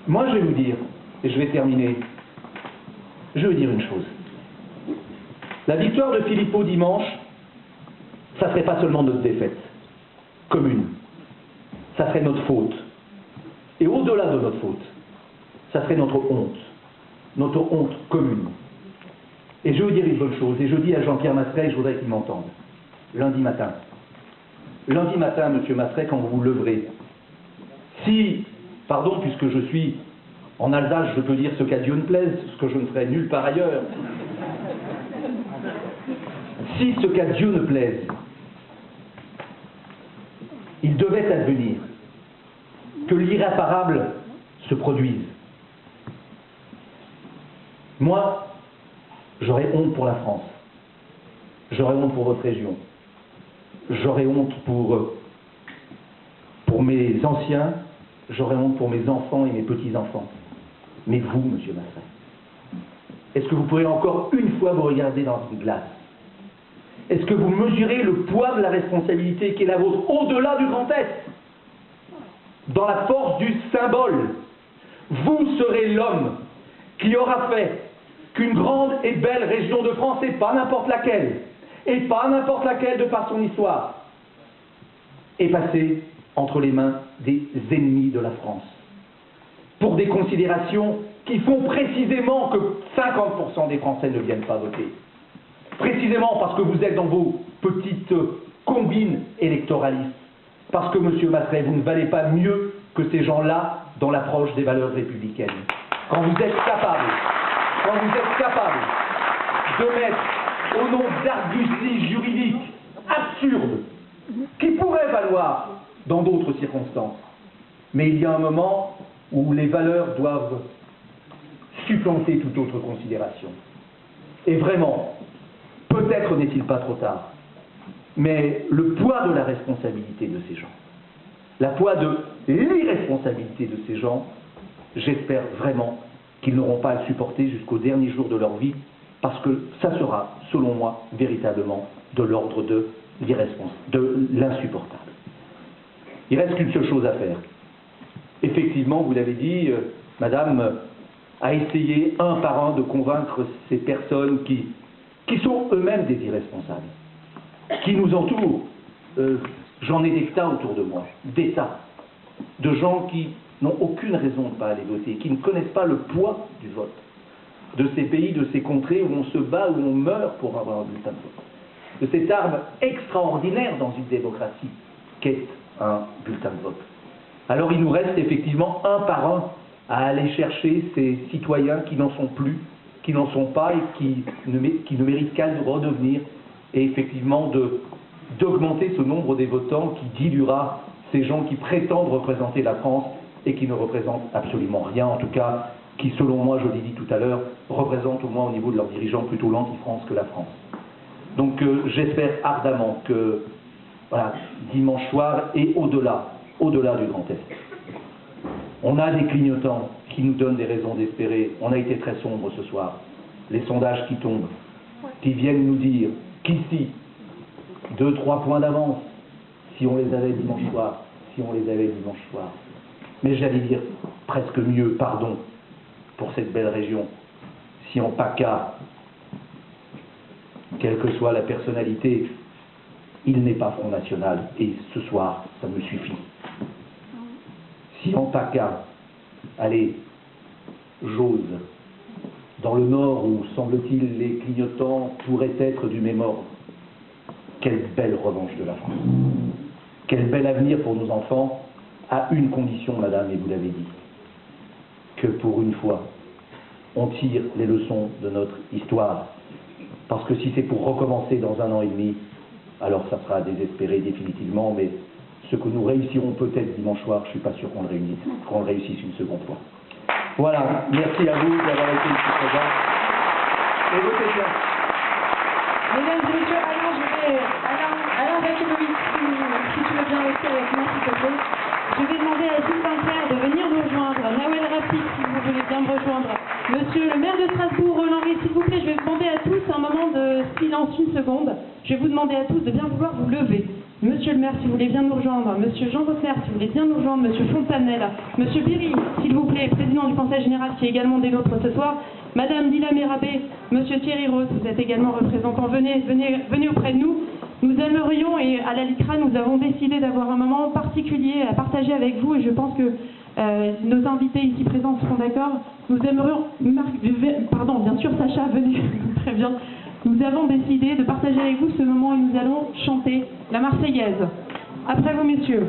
Moi, je vais vous dire, et je vais terminer, je veux dire une chose. La victoire de Philippot dimanche, ça ne serait pas seulement notre défaite commune, ça serait notre faute. Et au-delà de notre faute, ça serait notre honte commune. Et je veux dire une bonne chose, et je dis à Jean-Pierre Masseret, je voudrais qu'il m'entende. Lundi matin, monsieur Masseret, quand vous vous leverez, si, pardon, puisque je suis en Alsace, je peux dire ce qu'à Dieu ne plaise, ce que je ne ferai nulle part ailleurs, si ce qu'à Dieu ne plaise, il devait advenir que l'irréparable se produise, moi, j'aurais honte pour la France, j'aurais honte pour votre région, j'aurais honte pour mes anciens, j'aurais honte pour mes enfants et mes petits-enfants. Mais vous, monsieur Masseret, est-ce que vous pourrez encore une fois vous regarder dans une glace? Est-ce que vous mesurez le poids de la responsabilité qui est la vôtre au-delà du Grand Est? Dans la force du symbole, vous serez l'homme qui aura fait qu'une grande et belle région de France, et pas n'importe laquelle, de par son histoire, est passée entre les mains des ennemis de la France. Pour des considérations qui font précisément que 50% des Français ne viennent pas voter. Précisément parce que vous êtes dans vos petites combines électoralistes. Parce que, monsieur Masseret, vous ne valez pas mieux que ces gens-là dans l'approche des valeurs républicaines. Quand vous êtes capable de mettre au nom d'arguties juridiques absurdes, qui pourraient valoir dans d'autres circonstances. Mais il y a un moment où les valeurs doivent supplanter toute autre considération. Et vraiment, peut-être n'est-il pas trop tard, mais le poids de la responsabilité de ces gens, le poids de l'irresponsabilité de ces gens, j'espère vraiment qu'ils n'auront pas à le supporter jusqu'au dernier jour de leur vie, parce que ça sera, selon moi, véritablement de l'ordre de l'insupportable. Il reste qu'une seule chose à faire. Effectivement, vous l'avez dit, madame a essayé un par un de convaincre ces personnes qui sont eux-mêmes des irresponsables, qui nous entourent. J'en ai des tas autour de moi, des tas, de gens qui n'ont aucune raison de ne pas aller voter, qui ne connaissent pas le poids du vote, de ces pays, de ces contrées où on se bat, où on meurt pour avoir un bulletin de vote, de cette arme extraordinaire dans une démocratie qu'est un bulletin de vote. Alors il nous reste effectivement un par un à aller chercher ces citoyens qui n'en sont plus, qui n'en sont pas et qui ne méritent qu'à redevenir, et effectivement d'augmenter ce nombre des votants qui diluera ces gens qui prétendent représenter la France et qui ne représentent absolument rien, en tout cas qui, selon moi, je l'ai dit tout à l'heure, représentent au moins au niveau de leurs dirigeants plutôt l'anti-France que la France. Donc j'espère ardemment que, voilà, dimanche soir et au-delà du Grand Est, on a des clignotants qui nous donnent des raisons d'espérer. On a été très sombre ce soir. Les sondages qui tombent, qui viennent nous dire qu'ici, 2-3 points d'avance, si on les avait dimanche soir, mais j'allais dire presque mieux, pardon, pour cette belle région, si en PACA, quelle que soit la personnalité, il n'est pas Front National, et ce soir, ça me suffit. Si en PACA, allez, j'ose, dans le Nord où, semble-t-il, les clignotants pourraient être du même ordre, quelle belle revanche de la France. Quel bel avenir pour nos enfants, à une condition, madame, et vous l'avez dit, que pour une fois, on tire les leçons de notre histoire. Parce que si c'est pour recommencer dans 1 an et demi, alors ça sera désespéré définitivement, mais ce que nous réussirons peut-être dimanche soir, je ne suis pas sûr qu'on le réussisse une seconde fois. Voilà, merci à vous d'avoir été ici présents. Et votez bien. Mesdames et messieurs, Alain Jacobowitz, si tu veux bien rester avec moi, s'il te plaît. Je vais demander à Gilles Sinclair de venir nous rejoindre, Nawel Rafik, si vous voulez bien me rejoindre, monsieur le maire de Strasbourg, Roland Ries, s'il vous plaît, je vais vous demander à tous un moment de silence, 1 seconde. Je vais vous demander à tous de bien vouloir vous lever. Monsieur le maire, si vous voulez bien nous rejoindre, Monsieur Jean Rosser, si vous voulez bien nous rejoindre, Monsieur Fontanel, Monsieur Berry, s'il vous plaît, président du Conseil général qui est également des nôtres ce soir, Madame Lila Mérabé, Monsieur Thierry Rose, vous êtes également représentant, venez auprès de nous. Nous aimerions, et à la LICRA, nous avons décidé d'avoir un moment particulier à partager avec vous, et je pense que nos invités ici présents seront d'accord. Nous aimerions, pardon, bien sûr, Sacha, venez, très bien. Nous avons décidé de partager avec vous ce moment où nous allons chanter la Marseillaise. Après vous, messieurs.